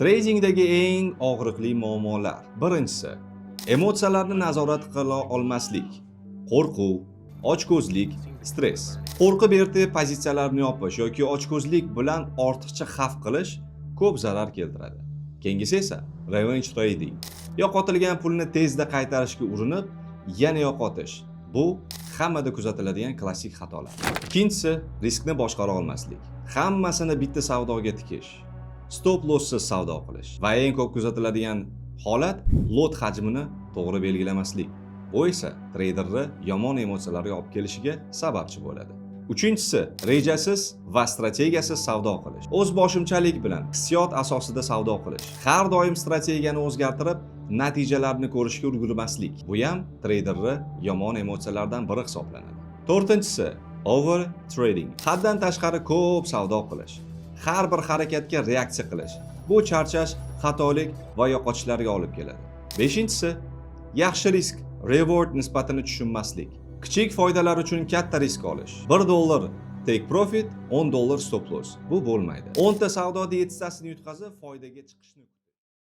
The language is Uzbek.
Tradingdagi eng og'riqli muammolar. Birinchisi, emotsiyalarni nazorat qila olmaslik. Qo'rquv, ochko'zlik, stress. Qo'rqib erta pozitsiyalarni yopish yoki ochko'zlik bilan ortiqcha xavf qilish ko'p zarar keltiradi. Keyingisi esa revenge trading. Yo'qotilgan pulni tezda qaytarishga urinib, yana yo'qotish. Bu hammada kuzatiladigan klassik xatolar. Ikkinchisi, riskni boshqara olmaslik. Hammasini bitta savdoga tikish. Stop losssiz savdo qilish va eng ko'p kuzatiladigan holat lot hajmini to'g'ri belgilamaslik. Bu esa treyderni yomon emotsiyalarga olib kelishiga sababchi bo'ladi. Uchinchisi, rejasiz va strategiyasiz savdo qilish. O'z boshimchalik bilan hissiyot asosida savdo qilish. Har doim strategiyani o'zgartirib, natijalarni ko'rishga ulgurmaslik. Bu ham treyderni yomon emotsiyalardan biri hisoblanadi. To'rtinchisi, over trading. Haddan tashqari ko'p savdo qilish. Har bir harakatga reaksiya qilish. Bu charchash, xatolik va yo'qotishlarga olib keladi. Beshinchisi, yaxshi risk reward nisbatini tushunmaslik. Kichik foydalar uchun katta risk olish. $1 take profit, $10 stop loss. Bu bo'lmaydi. 10 ta savdoda 7tasini yutqazib, foydaga chiqishni